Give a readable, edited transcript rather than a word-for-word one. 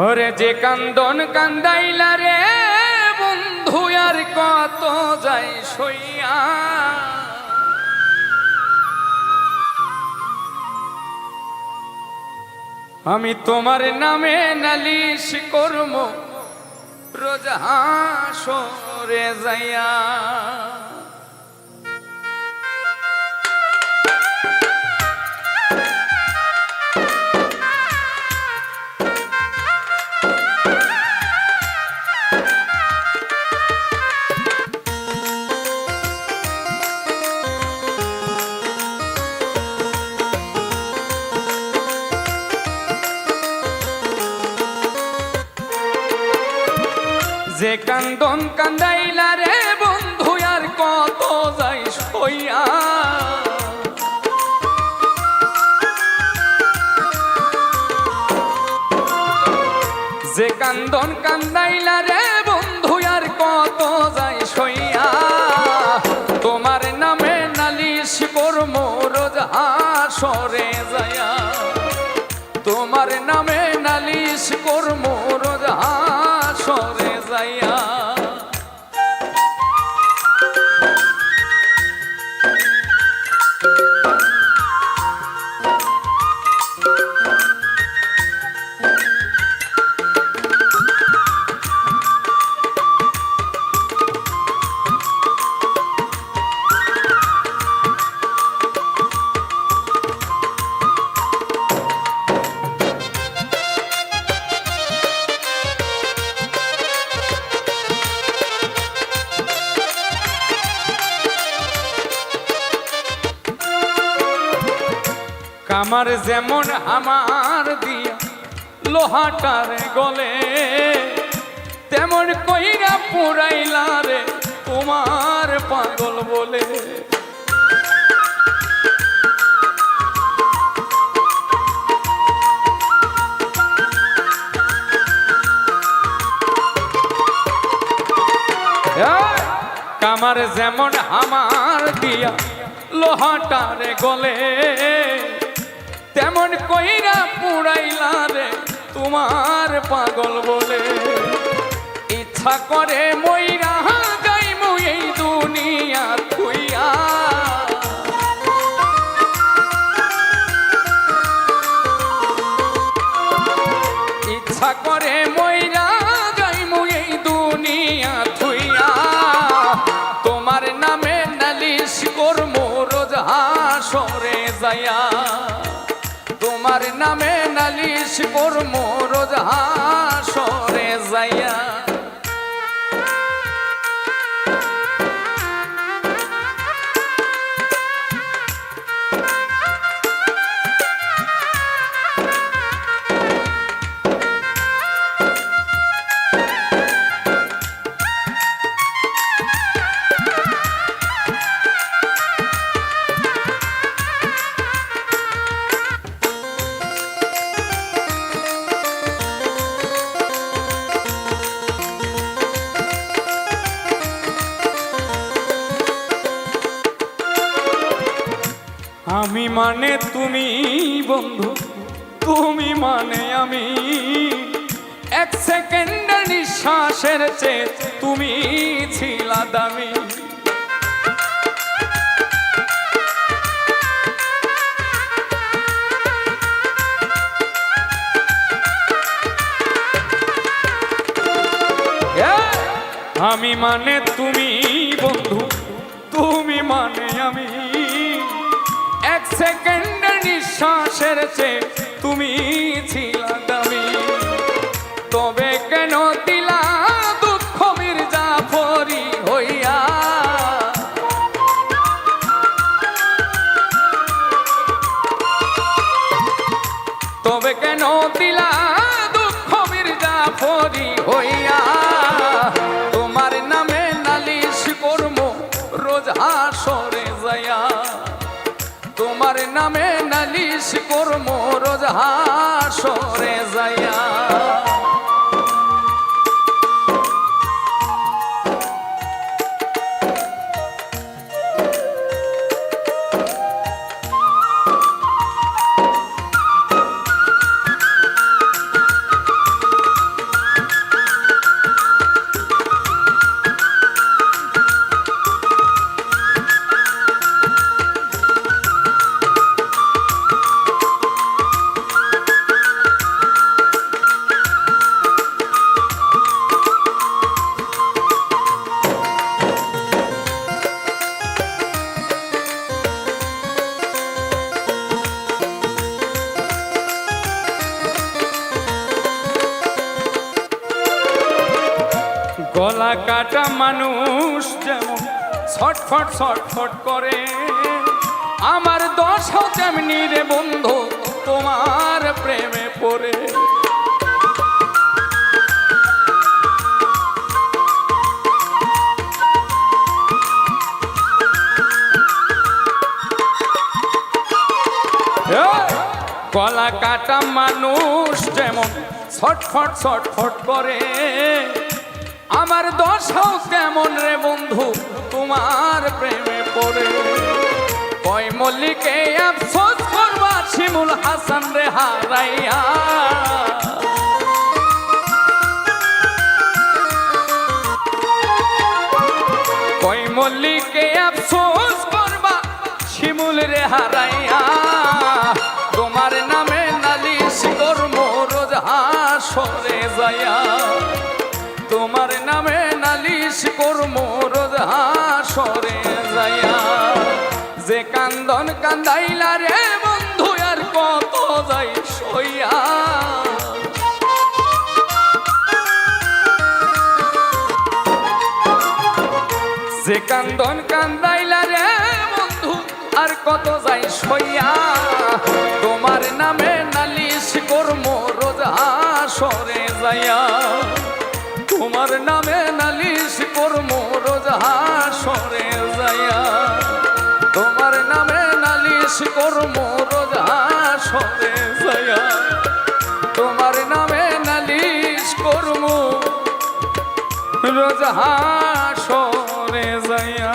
ওরে যে কান্দন কান্দাইলা রে বন্ধু আর কত যাই সইয়া, আমি তোমার নামে নালিশ করব রোজ হাসরে যাইয়া। যে কান্দন কান্দাইলা রে বন্ধু আর কত যাই সইয়া, যে কান্দন কান্দাইলা রে বন্ধু আর কত যাই সইয়া, তোমার নামে নালিশ করব রোজ হাসরে যাইয়া, তোমার নামে নালিশ করব রোজ হাসরে যাইয়া। কামার যেমন আমার দিয়া লোহাটার গলে, তেমন কইরা পুরাইলা রে তোমার পাগল বলে। কামার যেমন আমার দিয়া লোহাটার গলে, তেমন কইরা পুরাইলা রে তোমার পাগল বলে। ইচ্ছা করে মইরা যাইমু এই দুনিয়া থুইয়া, ইচ্ছা করে মইরা যাইমু এই দুনিয়া থুইয়া, তোমার নামে নালিশ করমু রোজ হাসরে যাইয়া, তোমার নামে নালিশ করব রোজ হাসরে যাইয়া। আমি মানে তুমি বন্ধু, তুমি মানে আমি, এক সেকেন্ডের নিঃশ্বাসের চেয়ে তুমি ছিলা দামি। আমি মানে তুমি বন্ধু, তুমি মানে আমি, এক সেকেন্ডের নিঃশ্বাসের চেয়ে তুমি ছিলা দামি। তবে কেন দিলা দুঃখ মির্জাফরি হইয়া, তবে কেন দিলা দুঃখ মির্জাফরি হইয়া, তোমার নামে নালিশ করব রোজ হাসরে যাইয়া, তোমার নামে নালিশ করব রোজ হাসরে যাইয়া। গলা কাটা মানুষ যেমন ছটফট ছটফট করে, আমার দশাও তেমনি রে বন্ধু তোমার প্রেমে পড়ে। গলা কাটা মানুষ যেমন ছটফট ছটফট করে, আমার দশাও কেমন রে বন্ধু তোমার প্রেমে পড়ে। কয় মল্লিকে আফসোস করবা শিমুল হাসান রে হারাইয়া, কয় মল্লিকে আফসোস করবা শিমুল রে হারাইয়া, তোমার নামে নালিশ করব রোজ হাসরে যাইয়া, তোমার নামে নালিশ করব রোজ হাসরে যাইয়া। যে কান্দন কান্দাইলা রে বন্ধু আর কত যাই সইয়া, যে কান্দন কান্দাইলা রে বন্ধু আর কত যাই সইয়া, তোমার নামে নালিশ করব রোজ হাসরে যাইয়া, তোমার নামে নালিশ করব রোজ হাসরে যাইয়া, তোমার নামে নালিশ করব রোজ হাসরে যাইয়া, তোমার নামে নালিশ করব রোজ হাসরে যাইয়া।